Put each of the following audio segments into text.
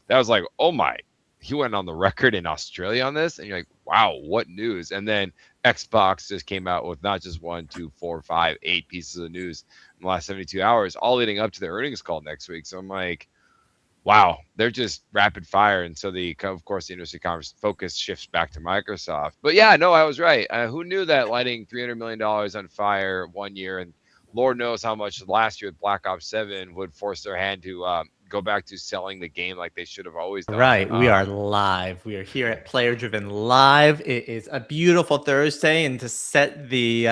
that was like, oh my, he went on the record in Australia on this, and you're like, wow, what news? And then Xbox just came out with not just one, two, four, five, 8 pieces of news in the last 72 hours, all leading up to their earnings call next week. So I'm like, wow, they're just rapid fire. And so of course, the industry conference focus shifts back to Microsoft. But yeah, no, I was right. Who knew that lighting $300 million on fire 1 year, and Lord knows how much last year with Black Ops 7 would force their hand to go back to selling the game like they should have always All done. right, we are live. We are here at Player Driven Live. It is a beautiful Thursday, and to set the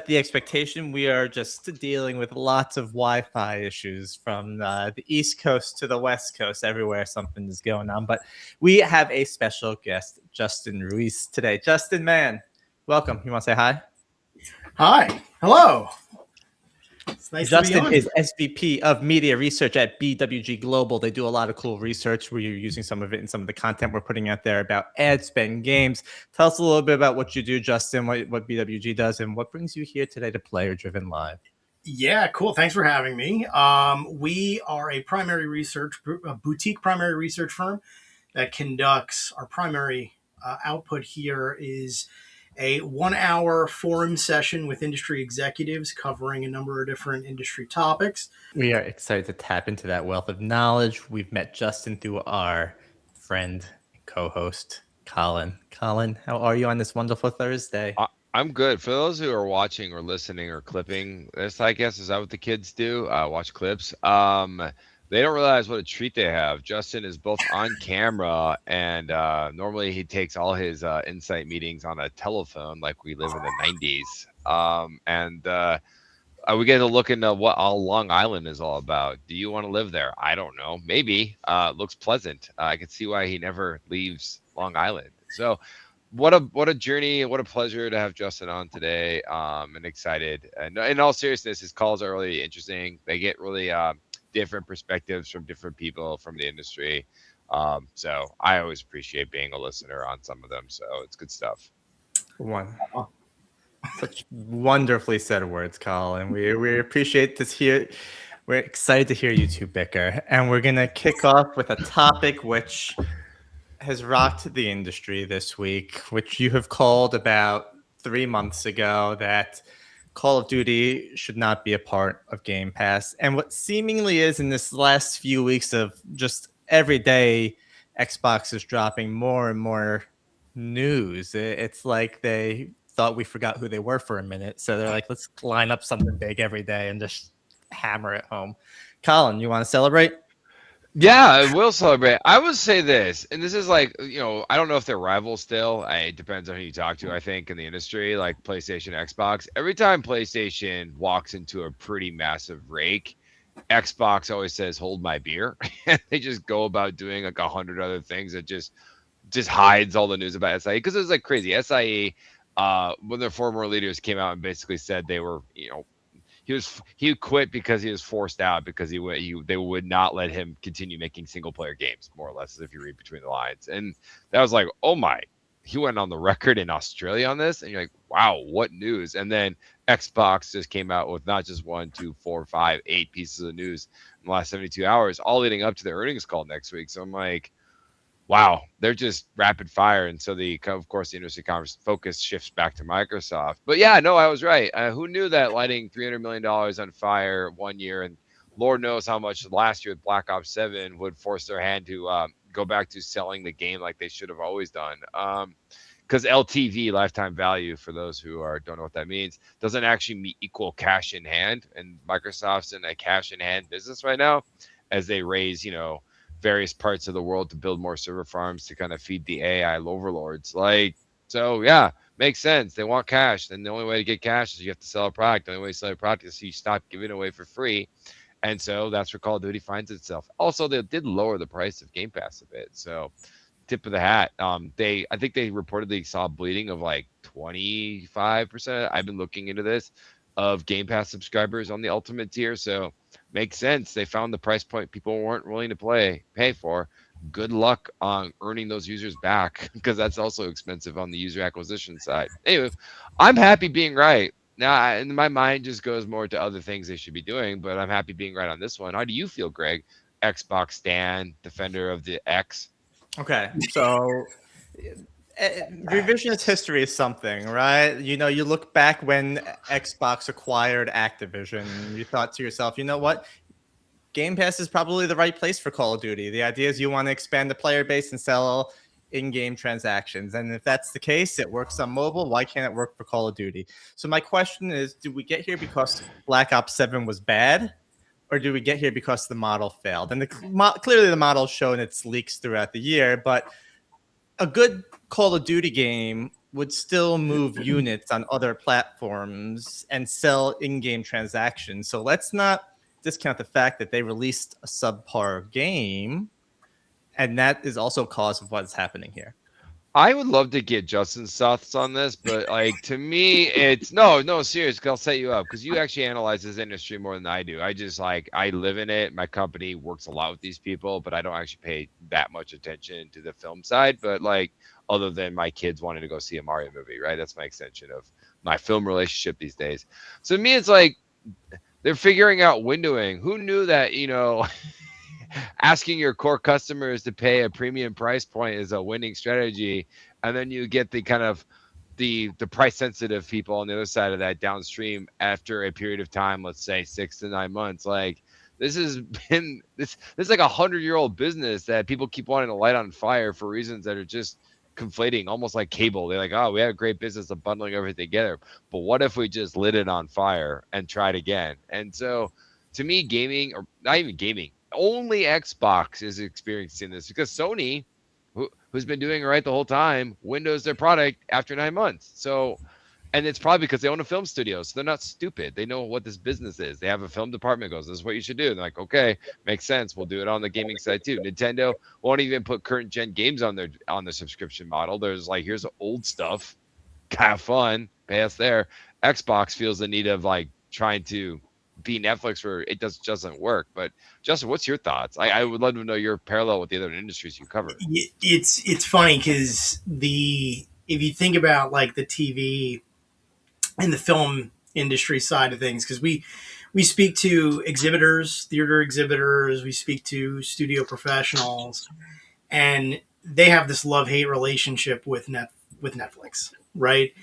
expectation, we are just dealing with lots of Wi-Fi issues from the East Coast to the West Coast. Everywhere something is going on, but we have a special guest, Justin Ruiz, today. Justin, man, welcome. You want to say hi? Hi. Hello. It's nice to be Justin on. is SVP of Media Research at BWG Global. They do a lot of cool research. We're using some of it in some of the content we're putting out there about ad spend games. Tell us a little bit about what you do, Justin, what BWG does, and what brings you here today to Player Driven Live. Yeah, cool. Thanks for having me. We are a boutique primary research firm that conducts our primary output here is a 1 hour forum session with industry executives covering a number of different industry topics. We are excited to tap into that wealth of knowledge. We've met Justin through our friend and co-host, Colin. Colin, how are you on this wonderful Thursday? I'm good. For those who are watching or listening or clipping this, I guess is that what the kids do? Watch clips. They don't realize what a treat they have. Justin is both on camera and normally he takes all his insight meetings on a telephone, like we live in the '90s. And we get to look into what all Long Island is all about. Do you want to live there? I don't know. Maybe. It looks pleasant. I can see why he never leaves Long Island. So what a journey, what a pleasure to have Justin on today. And excited. And in all seriousness, his calls are really interesting. They get really different perspectives from different people from the industry. So I always appreciate being a listener on some of them. So it's good stuff. One. Such wonderfully said words, Colin. We appreciate this here. We're excited to hear you two bicker. And we're going to kick off with a topic which has rocked the industry this week, which you have called about 3 months ago, that Call of Duty should not be a part of Game Pass. And what seemingly is in this last few weeks of just every day, Xbox is dropping more and more news. It's like they thought we forgot who they were for a minute. So they're like, let's line up something big every day and just hammer it home. Colin, you want to celebrate? Yeah, I will celebrate. I would say this, and this is like, I don't know if they're rivals still. It depends on who you talk to, I think, in the industry, like PlayStation, Xbox. Every time PlayStation walks into a pretty massive rake, Xbox always says, hold my beer. And they just go about doing like 100 other things that just hides all the news about SIE because it was like crazy. SIE, when their former leaders came out and basically said they were, he quit because he was forced out because they would not let him continue making single player games, more or less, if you read between the lines. And that was like, oh my, he went on the record in Australia on this, and you're like, wow, what news? And then Xbox just came out with not just one, two, four, five, 8 pieces of news in the last 72 hours, all leading up to their earnings call next week. So I'm like, wow, they're just rapid fire. And so of course, the industry conference focus shifts back to Microsoft. But yeah, no, I was right. Who knew that lighting $300 million on fire 1 year, and Lord knows how much last year with Black Ops 7 would force their hand to go back to selling the game like they should have always done. Because LTV, lifetime value, for those who don't know what that means, doesn't actually equal cash in hand. And Microsoft's in a cash in hand business right now as they raise, various parts of the world to build more server farms to kind of feed the AI overlords. So yeah, makes sense. They want cash. Then the only way to get cash is you have to sell a product. The only way to sell a product is you stop giving away for free. And so that's where Call of Duty finds itself. Also, they did lower the price of Game Pass a bit. So tip of the hat. I think they reportedly saw bleeding of like 25%. I've been looking into this, of Game Pass subscribers on the Ultimate tier. So makes sense. They found the price point people weren't willing to pay for. Good luck on earning those users back, because that's also expensive on the user acquisition side. Anyway, I'm happy being right. Now, and my mind just goes more to other things they should be doing, but I'm happy being right on this one. How do you feel, Greg, Xbox Stan, defender of the X. Okay, so revisionist history is something, right? You know, you look back when Xbox acquired Activision, you thought to yourself, you know what? Game Pass is probably the right place for Call of Duty. The idea is you want to expand the player base and sell in-game transactions. And if that's the case, it works on mobile. Why can't it work for Call of Duty? So my question is, do we get here because Black Ops 7 was bad? Or do we get here because the model failed? And clearly the model's shown its leaks throughout the year, but a good Call of Duty game would still move units on other platforms and sell in-game transactions. So let's not discount the fact that they released a subpar game, and that is also a cause of what's happening here. I would love to get Justin's thoughts on this, but like to me, it's no, serious. 'Cause I'll set you up because you actually analyze this industry more than I do. I just like I live in it. My company works a lot with these people, but I don't actually pay that much attention to the film side. But like, other than my kids wanting to go see a Mario movie, right? That's my extension of my film relationship these days. So to me, it's like they're figuring out windowing. Who knew that? Asking your core customers to pay a premium price point is a winning strategy, and then you get the kind of the price sensitive people on the other side of that downstream after a period of time, let's say 6 to 9 months. Like this has been this is like 100-year-old business that people keep wanting to light on fire for reasons that are just conflating, almost like cable. They're like, oh, we have a great business of bundling everything together, but what if we just lit it on fire and tried again? And so to me, gaming, or not even gaming, only Xbox is experiencing this because Sony, who's been doing it right the whole time, windows their product after 9 months. So, and it's probably because they own a film studio, so they're not stupid. They know what this business is. They have a film department that goes, "This is what you should do." And they're like, "Okay, makes sense. We'll do it on the gaming side too." Nintendo won't even put current gen games on their subscription model. There's like, here's old stuff, have fun, pay us there. Xbox feels the need of like trying to be Netflix where it doesn't work. But Justin, what's your thoughts? I would love to know your parallel with the other industries you cover. It's funny because the if you think about like the TV and the film industry side of things, because we speak to exhibitors, theater exhibitors, we speak to studio professionals, and they have this love hate relationship with Netflix, right?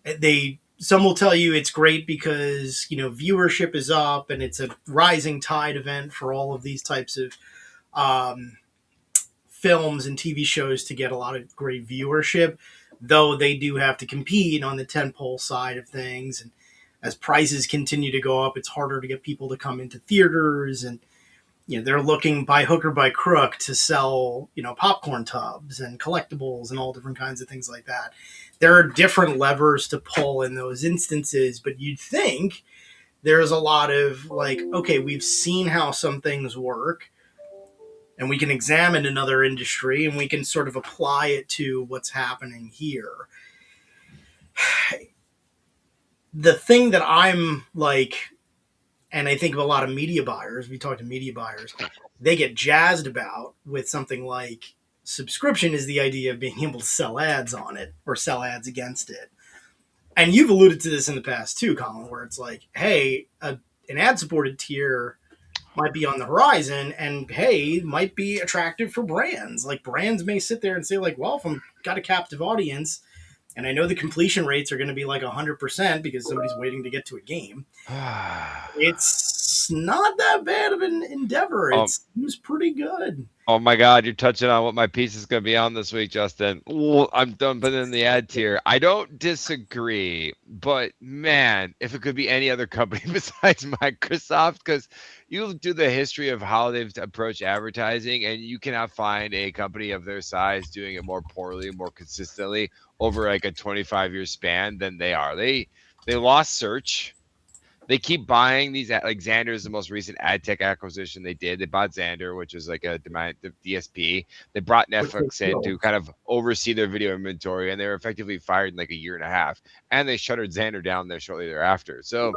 They Some will tell you it's great because viewership is up and it's a rising tide event for all of these types of um, films and TV shows to get a lot of great viewership, though they do have to compete on the tentpole side of things. And as prices continue to go up, it's harder to get people to come into theaters, and they're looking by hook or by crook to sell popcorn tubs and collectibles and all different kinds of things like that. There are different levers to pull in those instances, but you'd think there's a lot of like, okay, we've seen how some things work, and we can examine another industry and we can sort of apply it to what's happening here. The thing that I'm like, and I think of a lot of media buyers, we talk to media buyers, they get jazzed about with something like subscription is the idea of being able to sell ads on it or sell ads against it. And you've alluded to this in the past too, Colin, where it's like, hey, an ad supported tier might be on the horizon, and hey, might be attractive for brands. Like brands may sit there and say like, well, if I'm got a captive audience and I know the completion rates are going to be like 100% because somebody's waiting to get to a game, it's not that bad of an endeavor. It um, seems pretty good. Oh my God, you're touching on what my piece is going to be on this week, Justin. Ooh, I'm done putting in the ad tier. I don't disagree, but man, if it could be any other company besides Microsoft, because you do the history of how they've approached advertising, and you cannot find a company of their size doing it more poorly, more consistently over like a 25-year span than they are. They lost search. They keep buying these like Xander is the most recent ad tech acquisition they did. They bought Xander, which is like a demand DSP. They brought Netflix in to kind of oversee their video inventory, and they were effectively fired in like a year and a half. And they shuttered Xander down there shortly thereafter. So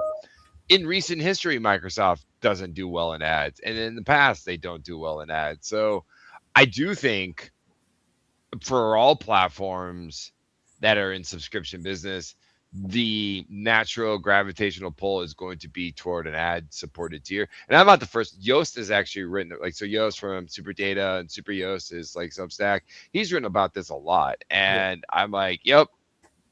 in recent history, Microsoft doesn't do well in ads, and in the past they don't do well in ads. So I do think, for all platforms that are in subscription business, the natural gravitational pull is going to be toward an ad supported tier. And I'm not the first. Yoast has actually written like so. Yoast from Super Data and Super Yoast is like Substack. He's written about this a lot, Yeah. and I'm like, yep,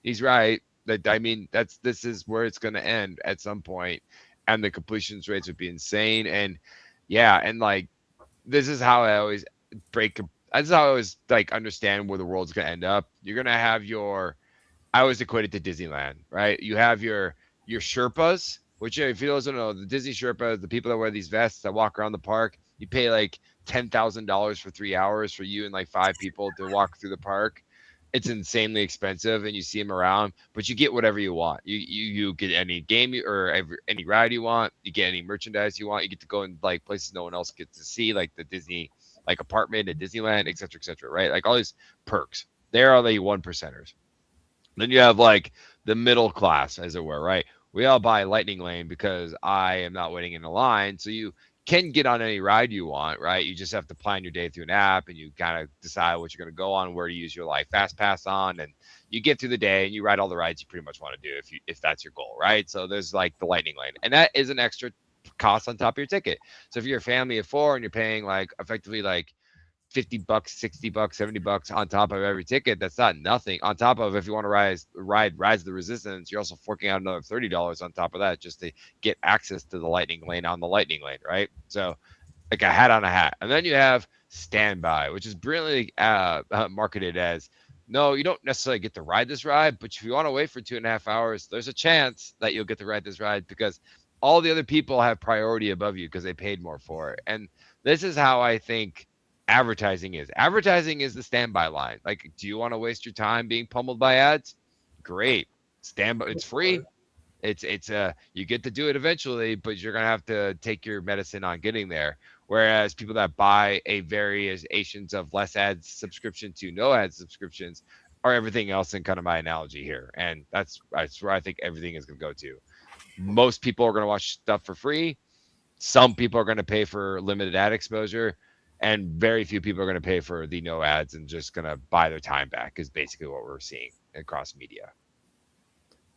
he's right. That I mean, this is where it's going to end at some point, and the completions rates would be insane. And yeah, and like this is how I always break. This is how I always like understand where the world's going to end up. You're going to have your I always equate it to Disneyland, right? You have your Sherpas, which if you don't know, the Disney Sherpas, the people that wear these vests that walk around the park, you pay like $10,000 for 3 hours for you and like five people to walk through the park. It's insanely expensive, and you see them around, but you get whatever you want. You get any game or any ride you want. You get any merchandise you want. You get to go in like places no one else gets to see, like the Disney like apartment at Disneyland, et cetera, right? Like all these perks. There are the one percenters. Then you have like the middle class, as it were, right? We all buy Lightning Lane because I am not waiting in a line. So you can get on any ride you want, right? You just have to plan your day through an app and you kind of decide what you're going to go on, where to use your like fast pass on, and you get through the day and you ride all the rides you pretty much want to do if that's your goal, right? So there's like the Lightning Lane, and that is an extra cost on top of your ticket. So if you're a family of four and you're paying like effectively like $50, $60, $70 on top of every ticket. That's not nothing. On top of if you want to Rise of the Resistance, you're also forking out another $30 on top of that just to get access to the Lightning Lane on the Lightning Lane, right? So like a hat on a hat. And then you have Standby, which is brilliantly marketed as no, you don't necessarily get to ride this ride, but if you want to wait for 2.5 hours, there's a chance that you'll get to ride this ride because all the other people have priority above you because they paid more for it. And this is how I think advertising is. Advertising is the standby line. Like, do you want to waste your time being pummeled by ads? Great. Standby. It's free. It's you get to do it eventually, but you're gonna have to take your medicine on getting there. Whereas people that buy a variations of less ads subscription to no ads subscriptions are everything else in kind of my analogy here. And that's where I think everything is gonna go to. Most people are gonna watch stuff for free. Some people are gonna pay for limited ad exposure, and very few people are gonna pay for the no ads and just gonna buy their time back is basically what we're seeing across media.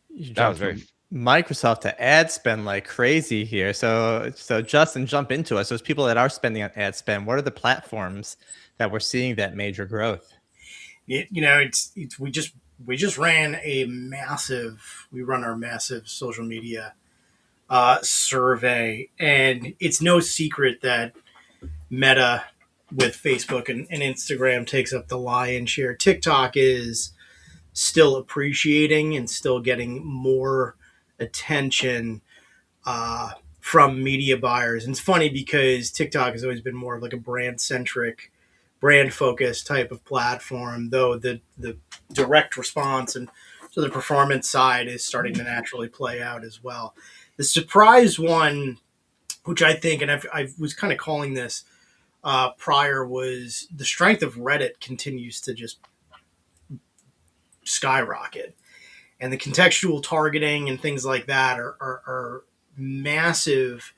You That jump was very from Microsoft to ad spend like crazy here. So Justin, jump into us. Those people that are spending on ad spend, what are the platforms that we're seeing that major growth? It's we just ran a massive we run our massive social media survey, and it's no secret that Meta with Facebook and Instagram takes up the lion's share. TikTok is still appreciating and still getting more attention from media buyers. And it's funny because TikTok has always been more of like a brand centric, brand focused type of platform, though the direct response and so the performance side is starting to naturally play out as well. The surprise one, which I think, and I was kind of calling this prior, was the strength of Reddit continues to just skyrocket. And the contextual targeting and things like that are massive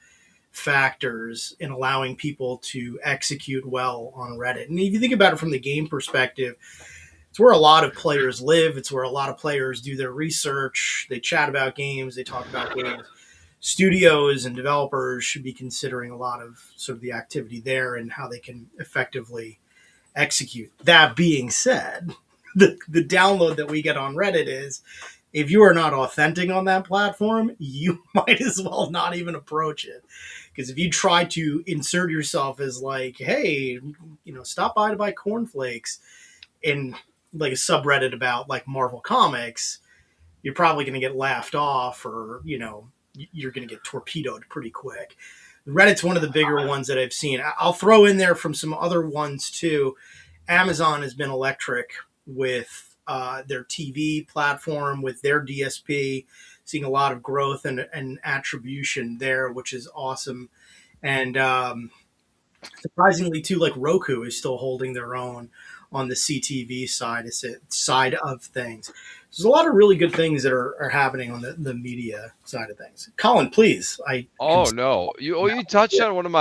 factors in allowing people to execute well on Reddit. And if you think about it from the game perspective, it's where a lot of players live. It's where a lot of players do their research. They chat about games. They talk about games. Studios and developers should be considering a lot of sort of the activity there and how they can effectively execute. That being said, the download that we get on Reddit is if you are not authentic on that platform, you might as well not even approach it. Because if you try to insert yourself as like, hey, stop by to buy cornflakes in like a subreddit about like Marvel Comics, you're probably going to get laughed off, or you're going to get torpedoed pretty quick. Reddit's one of the bigger ones that I've seen. I'll throw in there from some other ones too. Amazon has been electric with their TV platform, with their DSP, seeing a lot of growth and attribution there, which is awesome. And surprisingly, too, like Roku is still holding their own on the CTV side of things. There's a lot of really good things that are happening on the media side of things. Colin, please, I can. Oh no. You touched on one of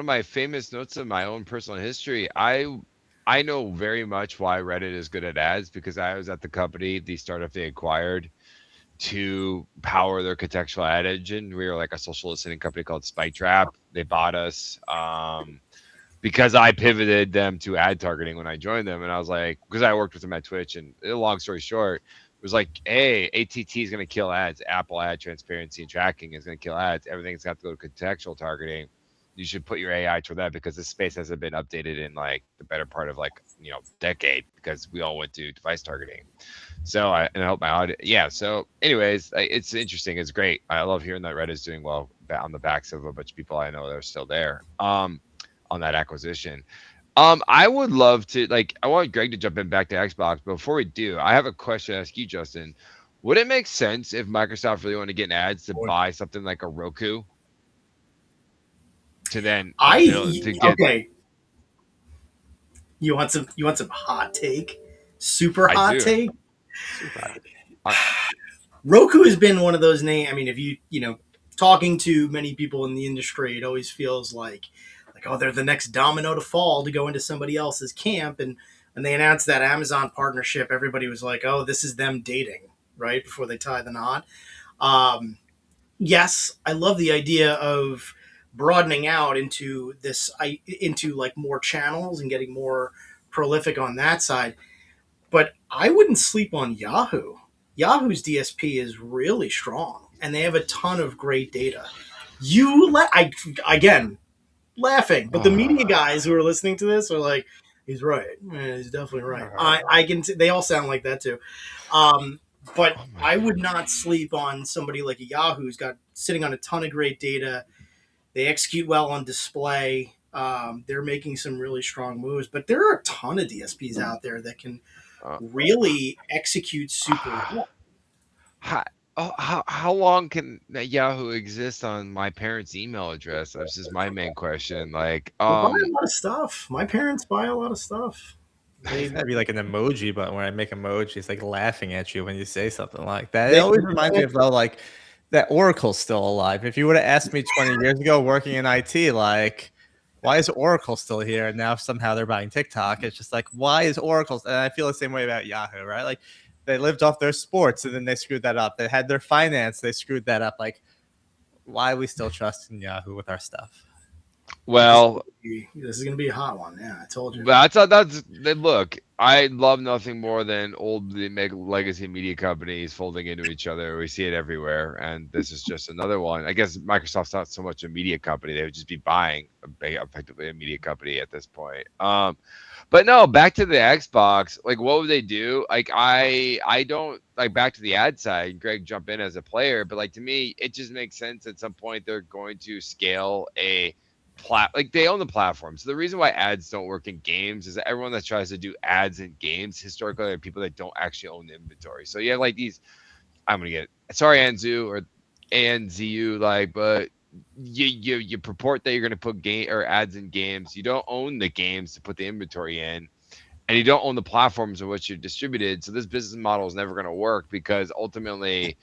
my famous notes of my own personal history. I know very much why Reddit is good at ads because I was at the company, the startup they acquired to power their contextual ad engine. We were like a social listening company called Spike Trap. They bought us. Because I pivoted them to ad targeting when I joined them, and I was like, because I worked with them at Twitch, and long story short, it was like, hey, ATT is going to kill ads. Apple ad transparency and tracking is going to kill ads. Everything's got to go to contextual targeting. You should put your AI toward that because this space hasn't been updated in like the better part of like decade because we all went to device targeting. So I helped my audience. Yeah. So, anyways, it's interesting. It's great. I love hearing that Reddit's doing well on the backs of a bunch of people I know that are still there. On that acquisition. I would love to like. I want Greg to jump in back to Xbox. But before we do, I have a question to ask you, Justin. Would it make sense if Microsoft really wanted to get in ads to buy something like a Roku to then build to get? Okay. You want some hot take? Super I hot do. take? Super. I, Roku has been one of those names. I mean, if talking to many people in the industry, it always feels like oh, they're the next domino to fall to go into somebody else's camp. And when they announced that Amazon partnership, everybody was like, oh, this is them dating right before they tie the knot. Um, yes, I love the idea of broadening out into like more channels and getting more prolific on that side. But I wouldn't sleep on Yahoo. Yahoo's DSP is really strong, and they have a ton of great data. I again laughing, but the media guys who are listening to this are like, "He's right. Yeah, he's definitely right." I can. They all sound like that too. Um, but oh my I would god. not sleep on somebody like a Yahoo who's got sitting on a ton of great data. They execute well on display. They're making some really strong moves, but there are a ton of DSPs out there that can Uh, really execute super well. how, how long can that Yahoo exist on my parents' email address? That's just my main question. Like, They buy a lot of stuff. My parents buy a lot of stuff. There's They gotta be like an emoji button where I make emojis like laughing at you when you say something like that. It always reminds me of though like that Oracle's still alive. If you would have asked me 20 years ago working in IT, like why is Oracle still here? And now somehow they're buying TikTok. It's just like, why is Oracle? And I feel the same way about Yahoo, right? Like they lived off their sports and then they screwed that up. They had their finance, they screwed that up. Like, why are we still trusting Yahoo with our stuff? well, this is gonna be a hot one. Yeah, I told you. that's look. I love nothing more than old legacy media companies folding into each other. We see it everywhere, and this is just another one. I guess Microsoft's not so much a media company; they would just be buying effectively a media company at this point. But no, back to the Xbox. Like, what would they do? Like, I don't like back to the ad side. Greg, jump in as a player, but like to me, it just makes sense. At some point, they're going to scale a like they own the platform. So the reason why ads don't work in games is that everyone that tries to do ads in games historically are people that don't actually own the inventory. So you have like these. I'm gonna get sorry Anzu or Anzu like, but you purport that you're gonna put game or ads in games. You don't own the games to put the inventory in, and you don't own the platforms in which you're distributed. So this business model is never gonna work because ultimately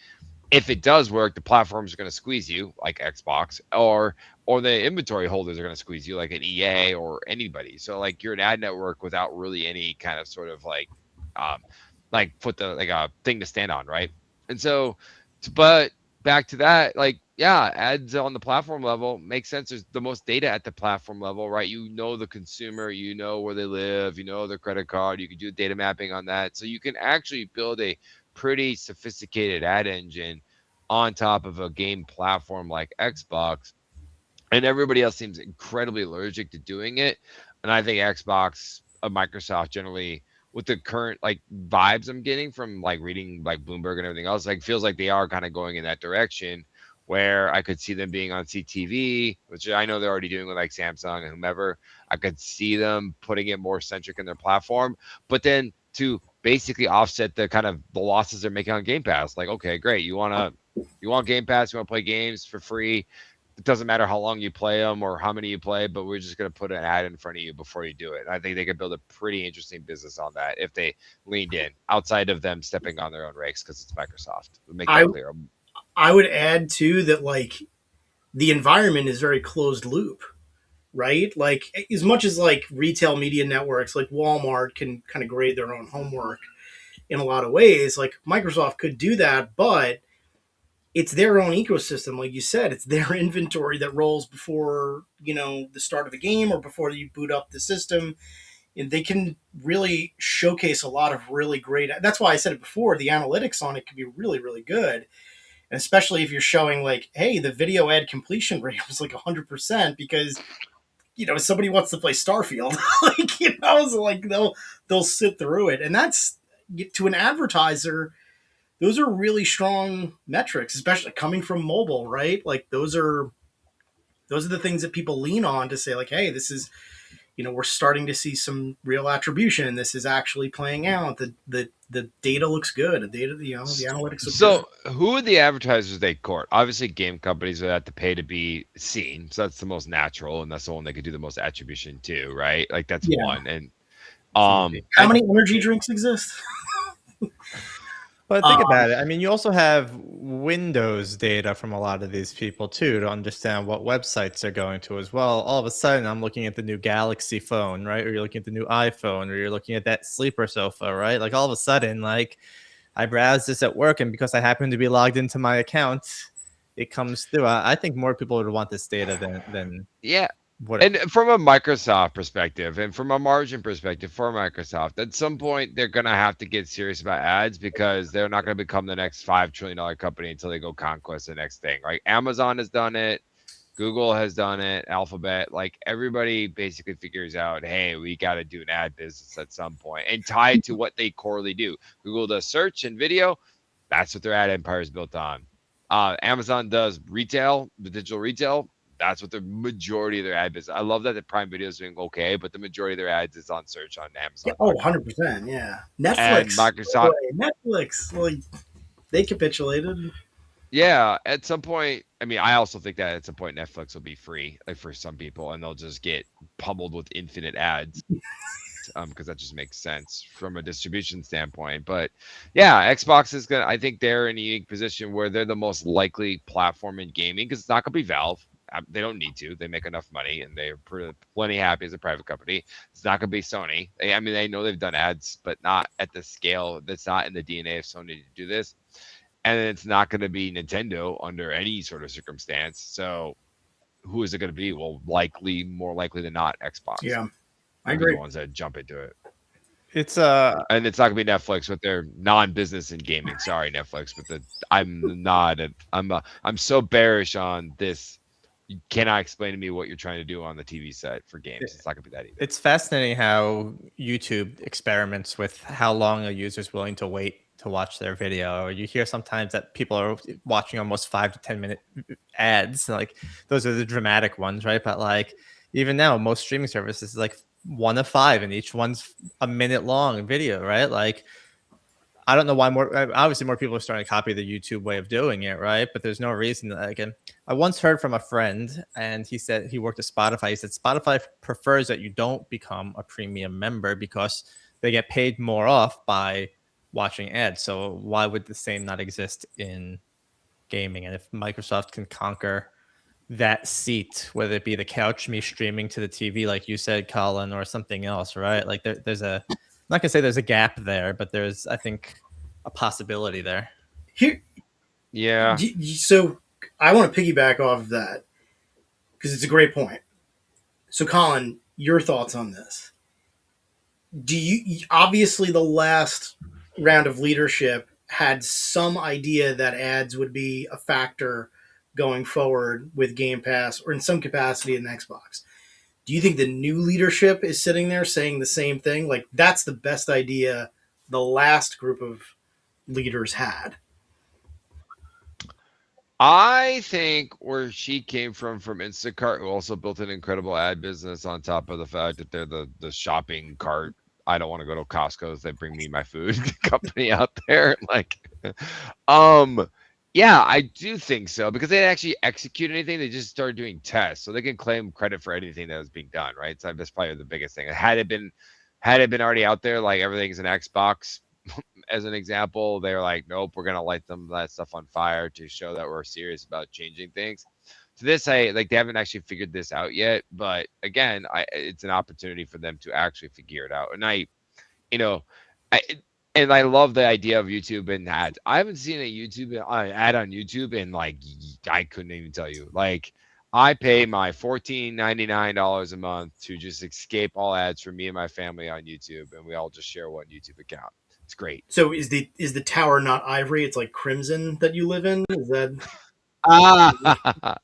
if it does work, the platforms are going to squeeze you, like Xbox, or the inventory holders are going to squeeze you, like an EA or anybody. So like you're an ad network without really any kind of sort of um, like put the like a thing to stand on, right? And so, but back to that, like yeah, ads on the platform level makes sense. There's the most data at the platform level, right? You know the consumer, you know where they live, you know their credit card. You can do data mapping on that, so you can actually build a pretty sophisticated ad engine on top of a game platform like Xbox. And everybody else seems incredibly allergic to doing it. And I think Xbox, Microsoft generally, with the current like vibes I'm getting from like reading like Bloomberg and everything else, like feels like they are kind of going in that direction where I could see them being on CTV, which I know they're already doing with like Samsung and whomever. I could see them putting it more centric in their platform, but then to basically offset the kind of the losses they're making on Game Pass. Like, okay, great, you want Game Pass, you want to play games for free. It doesn't matter how long you play them or how many you play, but we're just going to put an ad in front of you before you do it. I think they could build a pretty interesting business on that if they leaned in outside of them stepping on their own rakes because it's Microsoft. We'll make I that clear. I would add too that like the environment is very closed loop, right? Like as much as like retail media networks like Walmart can kind of grade their own homework in a lot of ways, like Microsoft could do that, but it's their own ecosystem, like you said. It's their inventory that rolls before the start of a game or before you boot up the system, and they can really showcase a lot of really great. That's why I said it before. The analytics on it can be really, really good, and especially if you're showing like, hey, the video ad completion rate was like 100% because somebody wants to play Starfield, like so like they'll sit through it, and that's to an advertiser. Those are really strong metrics, especially coming from mobile, right? Like those are the things that people lean on to say like, hey, this is we're starting to see some real attribution. This is actually playing out. The data looks good. The data, the analytics look good. So, who are the advertisers they court? Obviously, game companies would have to pay to be seen, so that's the most natural, and that's the one they could do the most attribution to, right? Like that's Yeah. one. And It's easy. How many energy drinks exist? But think Um, about it. I mean, you also have Windows data from a lot of these people too to understand what websites they're going to as well. All of a sudden, I'm looking at the new Galaxy phone, right? Or you're looking at the new iPhone, or you're looking at that sleeper sofa, right? Like all of a sudden, like I browse this at work, and because I happen to be logged into my account, it comes through. I think more people would want this data than yeah, what it. and from a Microsoft perspective, and from a margin perspective for Microsoft, at some point they're gonna have to get serious about ads because they're not gonna become the next $5 trillion company until they go conquest the next thing. Like Amazon has done it. Google has done it, Alphabet, like everybody basically figures out, hey, we got to do an ad business at some point and tied to what they corely do. Google does search and video. That's what their ad empire is built on. Amazon does retail, the digital retail. That's what the majority of their ad business. I love that the Prime Video is doing okay, but the majority of their ads is on search on yeah, oh, Amazon.com. 100%. Yeah. And Netflix. Microsoft, Netflix. Like, they capitulated. yeah, at some point, I mean, I also think that at some point Netflix will be free, like for some people, and they'll just get pummeled with infinite ads, because that just makes sense from a distribution standpoint. But yeah, Xbox is gonna. I think they're in a unique position where they're the most likely platform in gaming because it's not gonna be Valve. They don't need to. They make enough money and they're plenty happy as a private company. It's not gonna be Sony. I mean, they know they've done ads, but not at the scale. That's not in the DNA of Sony to do this, and it's not going to be Nintendo under any sort of circumstance. So who is it going to be? Well, likely, more likely than not, Xbox Yeah, I will be the agree. ones that jump into it. It's And it's not going to be Netflix with their non-business in gaming. Sorry, Netflix, but I'm not. I'm so bearish on this. You cannot explain to me what you're trying to do on the TV set for games. It's not going to be that either. it's fascinating how YouTube experiments with how long a user's willing to wait to watch their video. Or you hear sometimes that people are watching almost 5 to 10 minute ads. Like those are the dramatic ones, right? But like even now, most streaming services is like 1 of 5, and each one's a minute long video, right? Like I don't know why more. Obviously, more people are starting to copy the YouTube way of doing it, right? But there's no reason. Again, I once heard from a friend, and he said he worked at Spotify. He said Spotify prefers that you don't become a premium member because they get paid more off by watching ads. So why would the same not exist in gaming? And if Microsoft can conquer that seat, whether it be the couch, me streaming to the TV, like you said, Colin, or something else, right? Like there's a, I'm not gonna say there's a gap there, but there's, I think, a possibility there. Here, Yeah, so I want to piggyback off of that because it's a great point. So, Colin, your thoughts on this? Do you obviously the last round of leadership had some idea that ads would be a factor going forward with Game Pass or in some capacity in Xbox? Do you think the new leadership is sitting there saying the same thing? Like that's the best idea the last group of leaders had. I think where she came from Instacart, who also built an incredible ad business on top of the fact that they're the shopping cart. I don't want to go to Costco's. They bring me my food company out there. Like, um, yeah, I do think so because they didn't actually execute anything. They just started doing tests, so they can claim credit for anything that was being done. Right. So that's probably the biggest thing. Had it been already out there, like everything's an Xbox, as an example, they're like, nope, we're gonna light that stuff on fire to show that we're serious about changing things. To this, I like they haven't actually figured this out yet, but again, it's an opportunity for them to actually figure it out. And you know, I And I love the idea of YouTube and ads. I haven't seen a YouTube ad on YouTube in like I couldn't even tell you. Like I pay my $14.99 a month to just escape all ads for me and my family on YouTube, and we all just share one YouTube account. It's great. So is the tower not ivory? It's like crimson that you live in. Is that? Ah,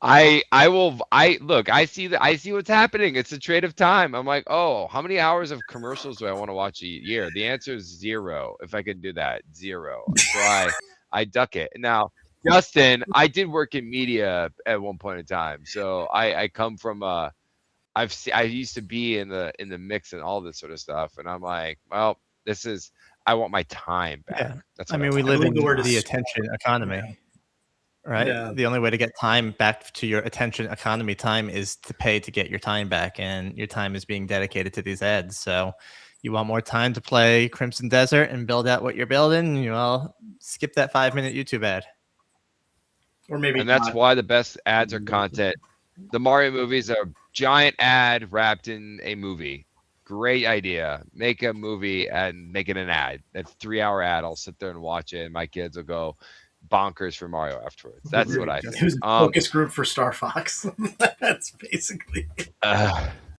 I will I look, I see what's happening. It's a trade of time. I'm like, "Oh, how many hours of commercials do I want to watch a year?" The answer is 0 if I can do that. 0. So I duck it. Now, Justin, I did work in media at one point in time. So I come from I used to be in the mix and all this sort of stuff, and I'm like, "Well, this is I want my time back." Yeah. That's I what I mean, we I want. live believe the in word the is. attention Yeah. economy, right? Yeah. The only way to get time back to your attention economy time is to pay to get your time back, and your time is being dedicated to these ads. So, you want more time to play Crimson Desert and build out what you're building? You all skip that 5 minute YouTube ad. Or maybe And that's not. why the best ads are content. The Mario movies are a giant ad wrapped in a movie. Great idea. Make a movie and make it an ad. That's 3 hour ad. I'll sit there and watch it, and my kids will go bonkers for Mario afterwards. That's There what you I go. It think. was a focus group for Star Fox. That's basically. Uh,